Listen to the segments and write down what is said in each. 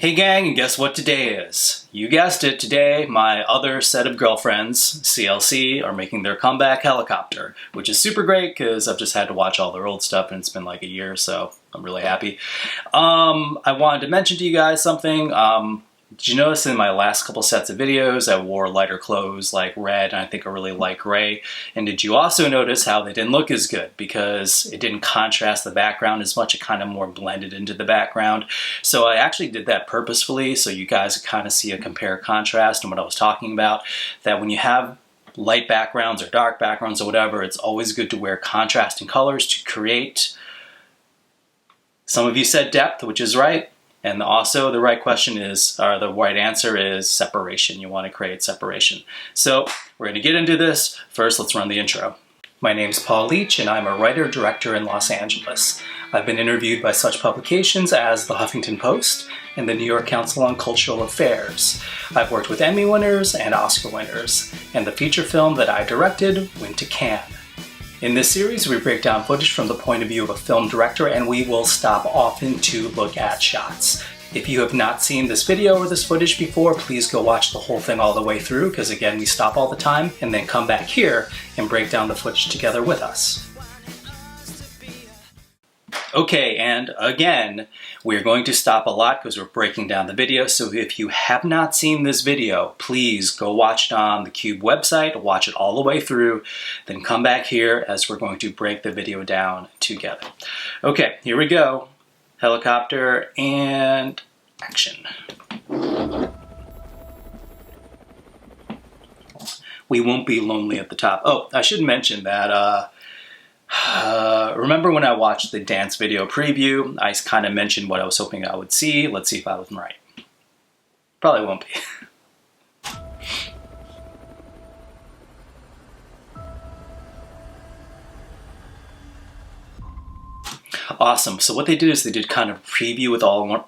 Hey gang, and guess what today is? You guessed it, today my other set of girlfriends, CLC, are making their comeback, Helicopter, which is super great because I've just had to watch all their old stuff and it's been like a year, so I'm really happy. I wanted to mention to you guys something. Did you notice in my last couple sets of videos I wore lighter clothes like red and I think a really light gray? And did you also notice how they didn't look as good because it didn't contrast the background as much, it kind of more blended into the background. So I actually did that purposefully so you guys could kind of see a compare contrast and what I was talking about, that when you have light backgrounds or dark backgrounds or whatever, it's always good to wear contrasting colors to create, some of you said depth, which is right. And also the right question is, or the right answer is separation. You want to create separation. So we're going to get into this. First, let's run the intro. My name's Paul Leach and I'm a writer-director in Los Angeles. I've been interviewed by such publications as The Huffington Post and the New York Council on Cultural Affairs. I've worked with Emmy winners and Oscar winners, and the feature film that I directed went to Cannes. In this series, we break down footage from the point of view of a film director, and we will stop often to look at shots. If you have not seen this video or this footage before, please go watch the whole thing all the way through, because again, we stop all the time and then come back here and break down the footage together with us. Okay, and again, we're going to stop a lot because we're breaking down the video, so if you have not seen this video, please go watch it on the Cube website, watch it all the way through, then come back here as we're going to break the video down together. Okay, here we go. Helicopter and action. We won't be lonely at the top. Oh, I should mention that remember when I watched the dance video preview, I kind of mentioned what I was hoping I would see. Let's see if I was right. Probably won't be. Awesome. So what they did is they did kind of a preview with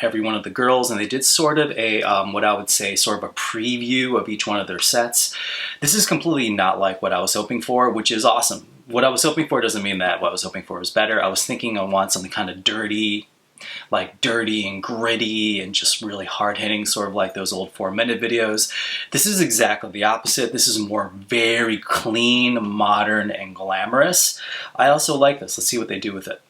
every one of the girls, and they did sort of a, what I would say, sort of a preview of each one of their sets. This is completely not like what I was hoping for, which is awesome. What I was hoping for doesn't mean that what I was hoping for was better. I was thinking I want something kind of dirty, like dirty and gritty and just really hard-hitting, sort of like those old 4-minute videos. This is exactly the opposite. This is more very clean, modern, and glamorous. I also like this. Let's see what they do with it.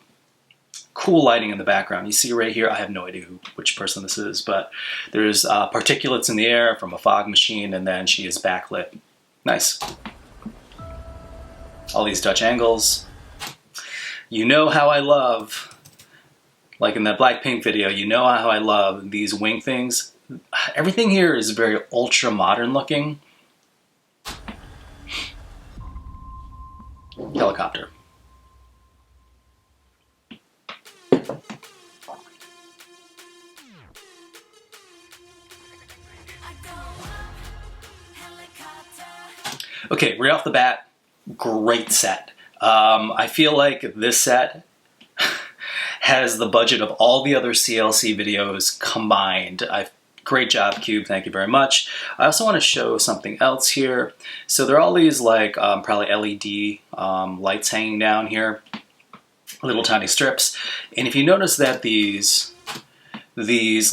Cool lighting in the background. You see right here, I have no idea which person this is, but there's particulates in the air from a fog machine, and then she is backlit. Nice. All these Dutch angles. You know how I love, like in that Blackpink video, you know how I love these wing things. Everything here is very ultra modern looking. Helicopter. Okay, right off the bat, great set. I feel like this set has the budget of all the other CLC videos combined. Great job, Cube, thank you very much. I also want to show something else here. So there are all these like probably LED lights hanging down here, little tiny strips. And if you notice that these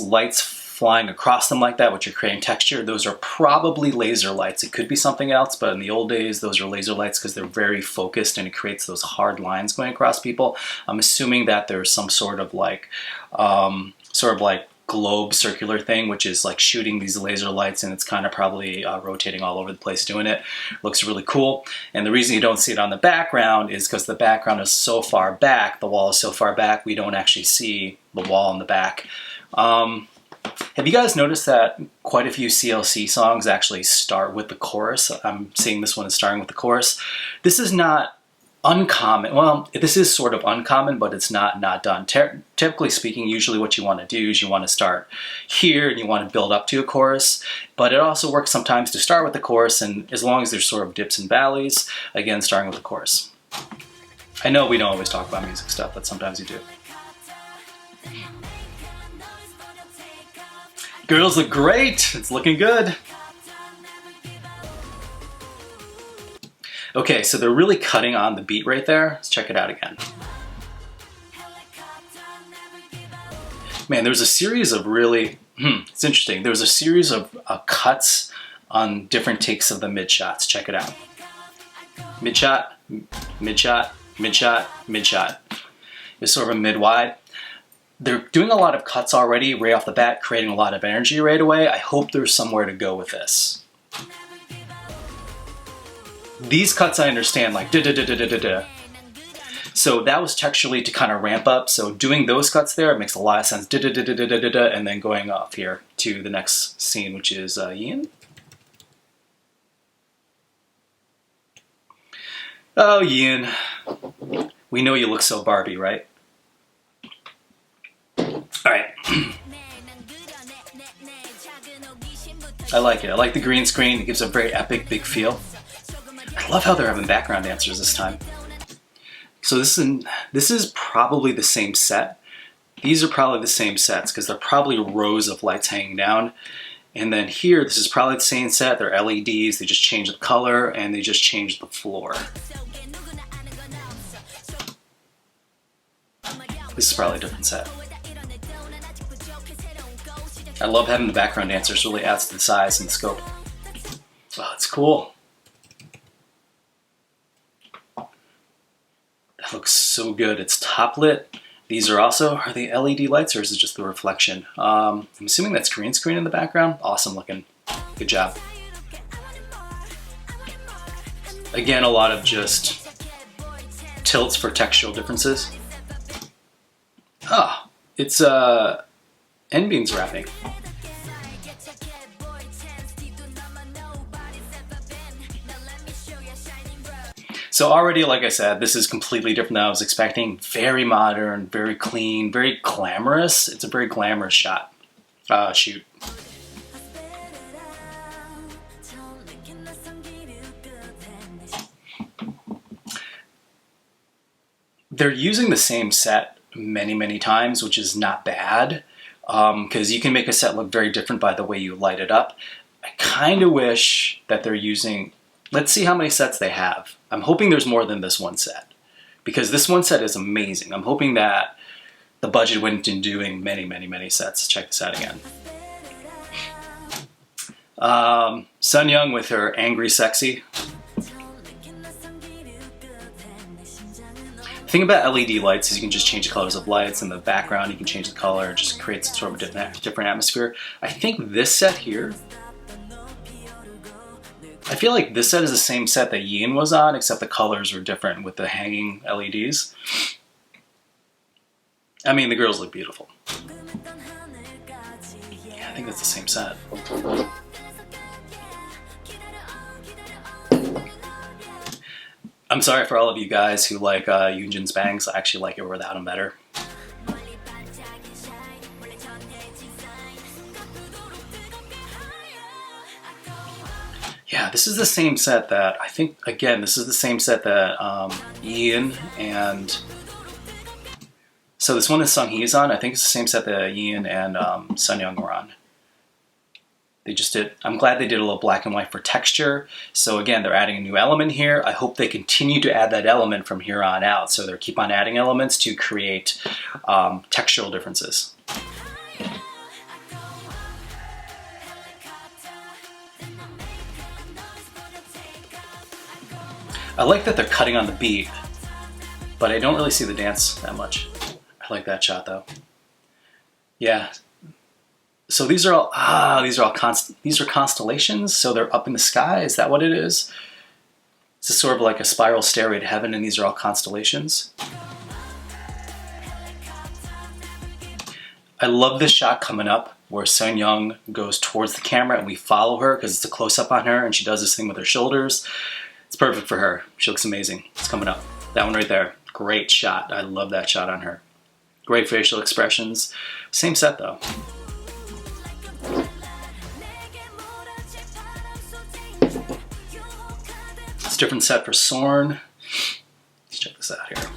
lights flying across them like that, which are creating texture, those are probably laser lights. It could be something else, but in the old days, those are laser lights because they're very focused and it creates those hard lines going across people. I'm assuming that there's some sort of like globe circular thing, which is like shooting these laser lights, and it's kind of probably rotating all over the place doing it. Looks really cool. And the reason you don't see it on the background is because the background is so far back, the wall is so far back, we don't actually see the wall in the back. Have you guys noticed that quite a few CLC songs actually start with the chorus? I'm seeing this one is starting with the chorus. This is not uncommon. Well, this is sort of uncommon, but it's not done. Typically speaking, usually what you want to do is you want to start here and you want to build up to a chorus, but it also works sometimes to start with the chorus, and as long as there's sort of dips and valleys, again, starting with the chorus. I know we don't always talk about music stuff, but sometimes you do. Girls look great. It's looking good. Okay, so they're really cutting on the beat right there. Let's check it out again. Man, there's a series of really, it's interesting. There was a series of cuts on different takes of the mid shots. Check it out. Mid shot, mid shot, mid shot, mid shot. It's sort of a mid wide. They're doing a lot of cuts already right off the bat, creating a lot of energy right away. I hope there's somewhere to go with this. These cuts I understand, like da da da da da da da. So that was texturally to kind of ramp up. So doing those cuts there, it makes a lot of sense. Da da da da da da da da, and then going off here to the next scene, which is Ian. Oh, Ian. We know you look so Barbie, right? Alright. I like it. I like the green screen. It gives a very epic, big feel. I love how they're having background dancers this time. So this is probably the same set. These are probably the same sets because they're probably rows of lights hanging down. And then here, this is probably the same set. They're LEDs. They just changed the color and they just changed the floor. This is probably a different set. I love having the background dancers. Really adds to the size and the scope. Oh, it's cool. That looks so good. It's top lit. These are also, are they LED lights or is it just the reflection? I'm assuming that's green screen in the background. Awesome looking. Good job. Again, a lot of just tilts for textural differences. Ah, it's N-Bean's rapping. So already, like I said, this is completely different than I was expecting. Very modern, very clean, very glamorous. It's a very glamorous shot. Shoot. They're using the same set many times, which is not bad, because you can make a set look very different by the way you light it up. I kind of wish that they're using, let's see how many sets they have. I'm hoping there's more than this one set, because this one set is amazing. I'm hoping that the budget went in doing many sets. Check this out again. Sun Young with her Angry Sexy. The thing about LED lights is you can just change the colors of lights, and the background you can change the color. It just creates sort of a different atmosphere. I think this set here, I feel like this set is the same set that Yin was on, except the colors are different with the hanging LEDs. I mean, the girls look beautiful. Yeah, I think it's the same set. I'm sorry for all of you guys who like Yoonjin's bangs. I actually like it without them better. Yeah, this is the same set that, I think, again, this is the same set that Ian and... So this one is Sung Hee's on. I think it's the same set that Ian and Sun Young were on. They just did, I'm glad they did a little black and white for texture. So again, they're adding a new element here. I hope they continue to add that element from here on out. So they keep on adding elements to create textural differences. I like that they're cutting on the beat, but I don't really see the dance that much. I like that shot though. Yeah. So these are all these are constellations. So they're up in the sky. Is that what it is? It's sort of like a spiral stairway to heaven, and these are all constellations. I love this shot coming up where Sun Young goes towards the camera and we follow her because it's a close-up on her and she does this thing with her shoulders. It's perfect for her. She looks amazing. It's coming up. That one right there. Great shot. I love that shot on her. Great facial expressions. Same set though. It's a different set for Sorn. Let's check this out here.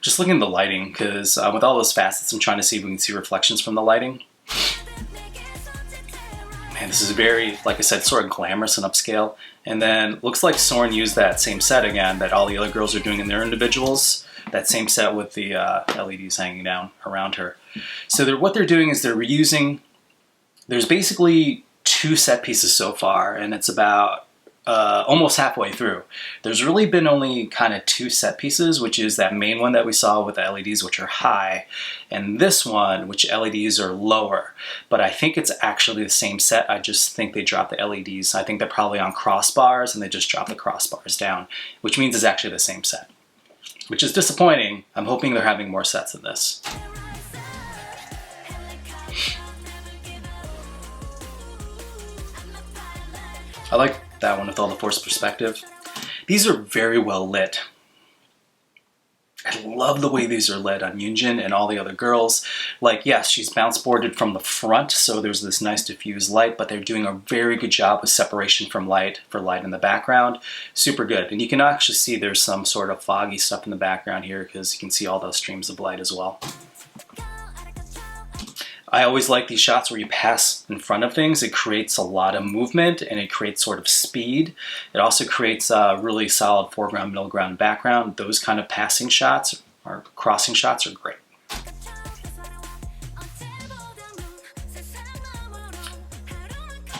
Just looking at the lighting, because with all those facets, I'm trying to see if we can see reflections from the lighting. Man, And this is very, like I said, sort of glamorous and upscale. And then looks like Soren used that same set again that all the other girls are doing in their individuals. That same set with the LEDs hanging down around her. So what they're doing is they're reusing, there's basically 2 set pieces so far, and it's about almost halfway through. There's really been only kind of 2 set pieces, which is that main one that we saw with the LEDs, which are high, and this one, which LEDs are lower. But I think it's actually the same set. I just think they dropped the LEDs. I think they're probably on crossbars, and they just dropped the crossbars down, which means it's actually the same set, which is disappointing. I'm hoping they're having more sets in this. I like that one with all the forced perspective. These are very well lit. I love the way these are lit on Yoonjin and all the other girls. Like, yes, she's bounce boarded from the front, so there's this nice diffused light, but they're doing a very good job with separation from light for light in the background. Super good. And you can actually see there's some sort of foggy stuff in the background here because you can see all those streams of light as well. I always like these shots where you pass in front of things. It creates a lot of movement and it creates sort of speed. It also creates a really solid foreground, middle ground, background. Those kind of passing shots or crossing shots are great.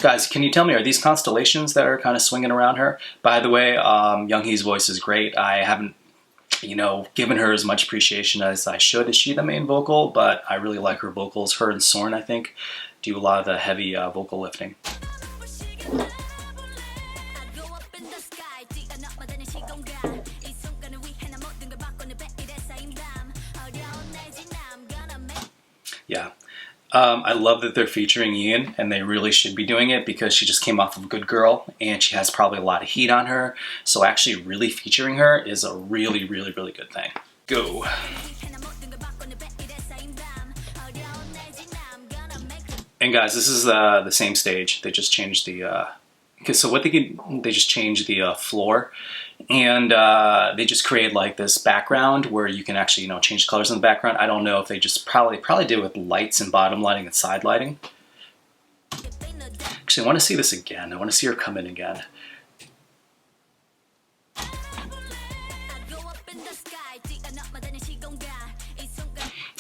Guys, can you tell me, are these constellations that are kind of swinging around her? By the way, Younghee's voice is great. I haven't given her as much appreciation as I should. Is she the main vocal? But I really like her vocals. Her and Soren, I think, do a lot of the heavy vocal lifting. Yeah. I love that they're featuring Ian, and they really should be doing it because she just came off of Good Girl and she has probably a lot of heat on her. So actually really featuring her is a really, really, really good thing. Go. And guys, this is the same stage. They just changed the, so what they just changed the floor. And they just created like this background where you can actually, change colors in the background. I don't know if they just probably did with lights and bottom lighting and side lighting. Actually, I want to see this again. I want to see her come in again.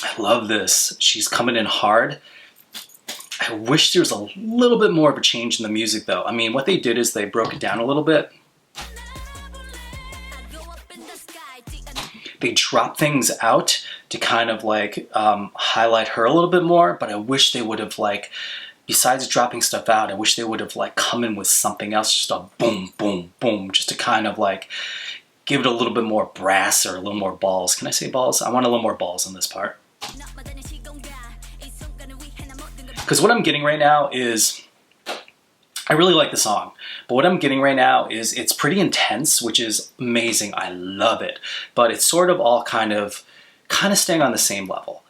I love this. She's coming in hard. I wish there was a little bit more of a change in the music though. I mean, what they did is they broke it down a little bit. They drop things out to kind of like highlight her a little bit more, but I wish they would have like, besides dropping stuff out, I wish they would have like come in with something else, just a boom, boom, boom, just to kind of like give it a little bit more brass or a little more balls. Can I say balls? I want a little more balls on this part. Because what I'm getting right now is, I really like the song, but what I'm getting right now is it's pretty intense, which is amazing. I love it, but it's sort of all kind of staying on the same level.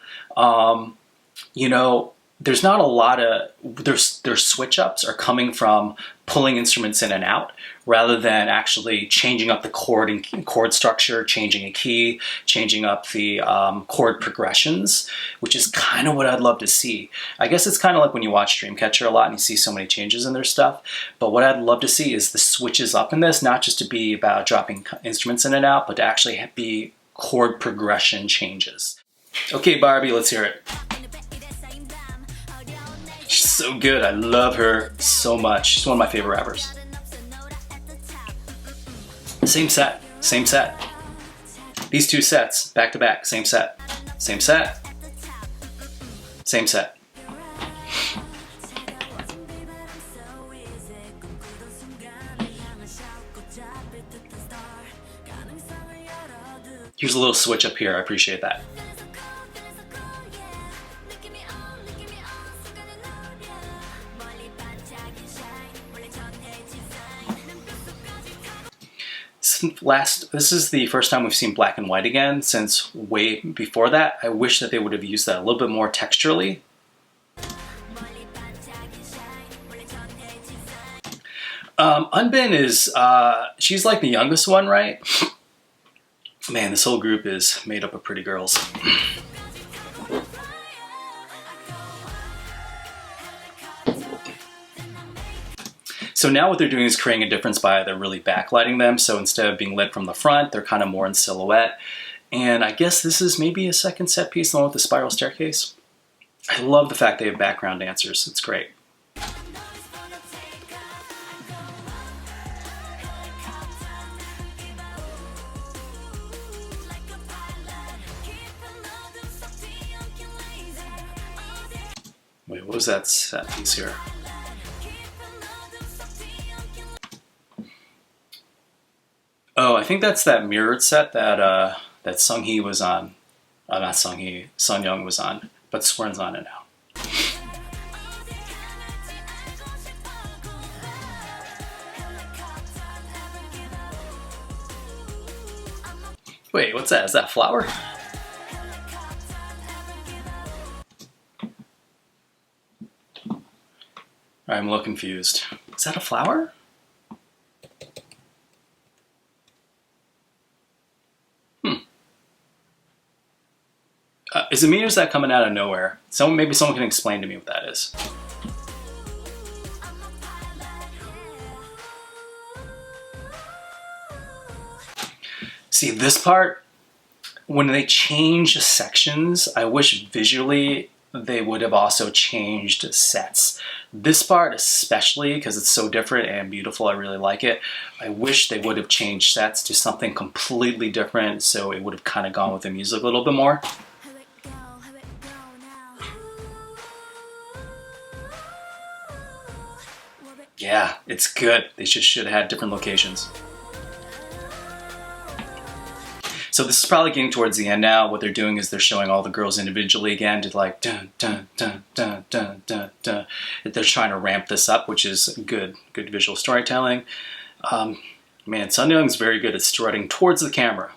There's not a lot of, their switch ups are coming from pulling instruments in and out rather than actually changing up the chord structure, changing a key, changing up the chord progressions, which is kind of what I'd love to see. I guess it's kind of like when you watch Dreamcatcher a lot and you see so many changes in their stuff, but what I'd love to see is the switches up in this, not just to be about dropping instruments in and out, but to actually be chord progression changes. Okay, Barbie, let's hear it. She's so good. I love her so much. She's one of my favorite rappers. Same set, same set. These 2 sets, back to back, same set. Same set, same set. Here's a little switch up here, I appreciate that. This is the first time we've seen black and white again since way before that. I wish that they would have used that a little bit more texturally. Unbin is, she's like the youngest one, right? Man, this whole group is made up of pretty girls. So now what they're doing is creating a difference by they're really backlighting them. So instead of being lit from the front, they're kind of more in silhouette. And I guess this is maybe a second set piece along with the spiral staircase. I love the fact they have background dancers. It's great. Wait, what was that set piece here? Oh, I think that's that mirrored set that that Sunghee was on. Not Sunghee, Sun Young was on, but Swearn's on it now. Wait, what's that? Is that Flower? I'm a little confused. Is that a flower? Is it me or is that coming out of nowhere? Maybe someone can explain to me what that is. See, this part, when they change sections, I wish visually they would have also changed sets. This part especially, because it's so different and beautiful, I really like it. I wish they would have changed sets to something completely different, so it would have kind of gone with the music a little bit more. Yeah, it's good. They just should have had different locations. So this is probably getting towards the end now. What they're doing is they're showing all the girls individually again to like dun dun dun dun dun dun dun. They're trying to ramp this up, which is good visual storytelling. Man, Sun Young's very good at strutting towards the camera.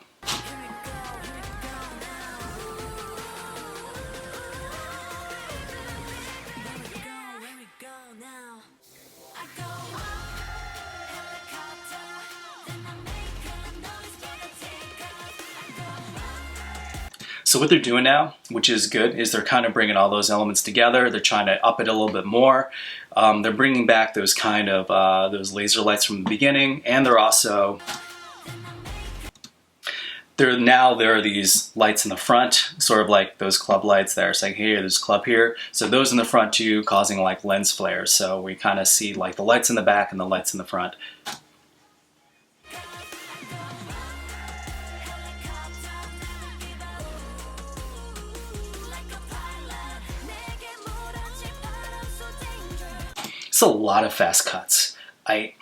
So what they're doing now, which is good, is they're kind of bringing all those elements together. They're trying to up it a little bit more. They're bringing back those kind of those laser lights from the beginning, and they're also there are these lights in the front, sort of like those club lights that are saying, hey, there's a club here. So those in the front too, causing like lens flares. So we kind of see like the lights in the back and the lights in the front. It's a lot of fast cuts. I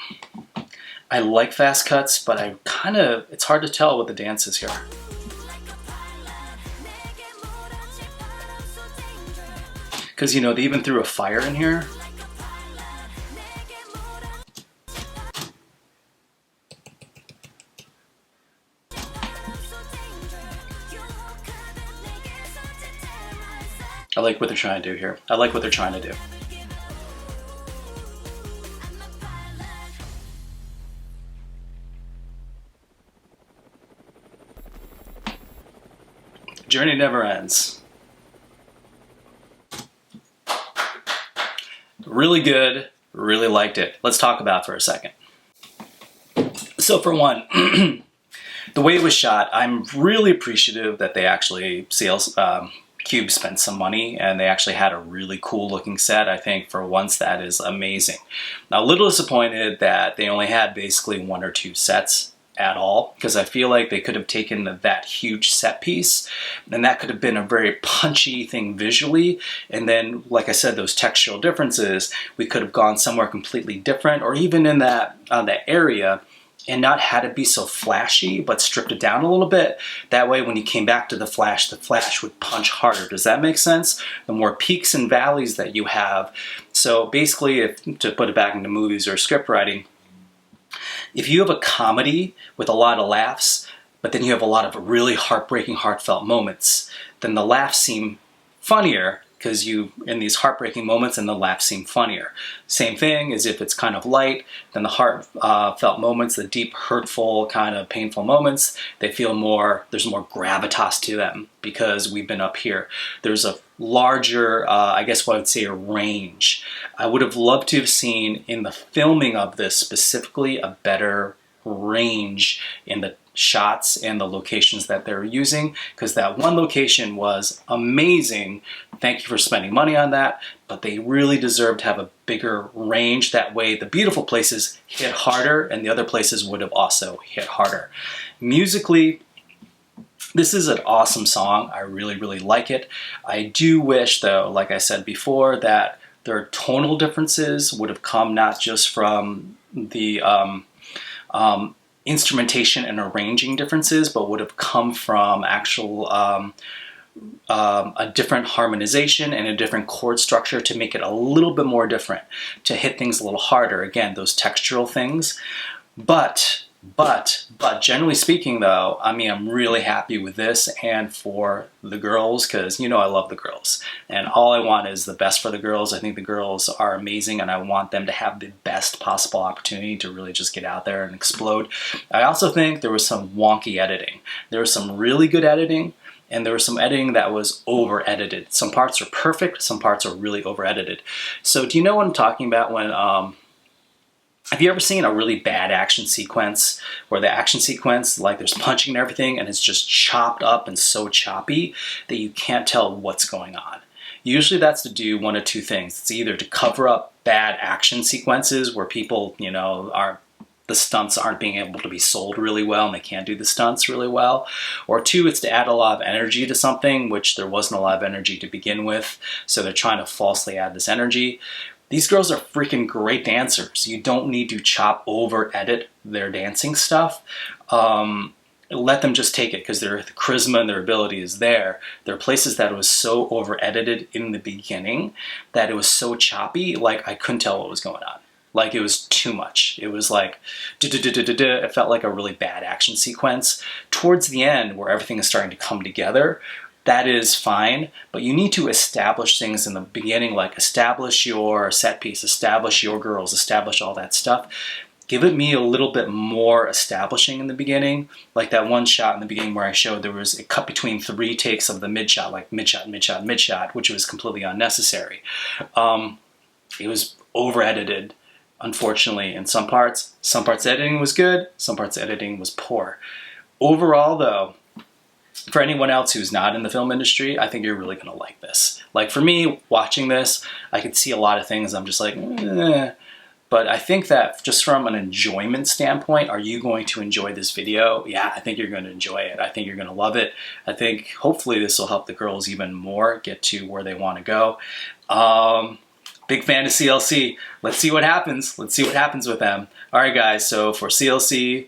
like fast cuts, but it's hard to tell what the dance is here. Because, you know, they even threw a fire in here. I like what they're trying to do here. I like what they're trying to do. Journey never ends. Really good, really liked it. Let's talk about it for a second. So for one, the way it was shot, I'm really appreciative that they actually, Cube spent some money and they actually had a really cool looking set. I think for once that is amazing. Now a little disappointed that they only had basically 1 or 2 sets at all, because I feel like they could have taken that huge set piece and that could have been a very punchy thing visually, and then like I said, those textural differences, we could have gone somewhere completely different, or even in that area, and not had it be so flashy, but stripped it down a little bit. That way when you came back to the flash would punch harder. Does that make sense? The more peaks and valleys that you have. So basically, to put it back into movies or script writing, if you have a comedy with a lot of laughs, but then you have a lot of really heartbreaking, heartfelt moments, then the laughs seem funnier because you, in these heartbreaking moments, and the laughs seem funnier. Same thing as if it's kind of light, then the heartfelt moments, the deep, hurtful, kind of painful moments, they feel more, there's more gravitas to them because we've been up here. There's a larger, I guess what I would say, a range. I would have loved to have seen in the filming of this specifically a better range in the shots and the locations that they're using, because that one location was amazing. Thank you for spending money on that, but they really deserve to have a bigger range. That way the beautiful places hit harder and the other places would have also hit harder. Musically, this is an awesome song. I really, really like it. I do wish, though, like I said before, that their tonal differences would have come not just from the instrumentation and arranging differences, but would have come from actual a different harmonization and a different chord structure to make it a little bit more different, to hit things a little harder. Again, those textural things. But generally speaking, though, I mean, I'm really happy with this and for the girls, because, you know, I love the girls and all I want is the best for the girls. I think the girls are amazing and I want them to have the best possible opportunity to really just get out there and explode. I also think there was some wonky editing. There was some really good editing, and there was some editing that was over-edited. Some parts are perfect, some parts are really over-edited. So do you know what I'm talking about when, have you ever seen a really bad action sequence where the action sequence, like there's punching and everything, and it's just chopped up and so choppy that you can't tell what's going on? Usually that's to do one of two things. It's either to cover up bad action sequences where people, you know, the stunts aren't being able to be sold really well and they can't do the stunts really well. Or two, it's to add a lot of energy to something, which there wasn't a lot of energy to begin with. So they're trying to falsely add this energy. These girls are freaking great dancers. You don't need to chop over edit their dancing stuff. Let them just take it because their charisma and their ability is there. There are places that it was so over edited in the beginning that it was so choppy, like I couldn't tell what was going on. Like it was too much. It was like, it felt like a really bad action sequence. Towards the end, where everything is starting to come together, that is fine, but you need to establish things in the beginning, like establish your set piece, establish your girls, establish all that stuff. Give it me a little bit more establishing in the beginning, like that one shot in the beginning where I showed there was a cut between 3 takes of the mid shot, like mid shot, mid shot, mid shot, which was completely unnecessary. It was over edited, unfortunately, in some parts. Some parts editing was good, some parts editing was poor. Overall, though, for anyone else who's not in the film industry, I think you're really gonna like this. Like for me, watching this, I could see a lot of things I'm just like, eh. But I think that just from an enjoyment standpoint, are you going to enjoy this video? Yeah, I think you're going to enjoy it. I think you're going to love it. I think hopefully this will help the girls even more get to where they want to go. Big fan of CLC. Let's see what happens. Let's see what happens with them. All right, guys. So for CLC,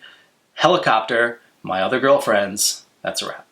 Helicopter, My Other Girlfriends, that's a wrap.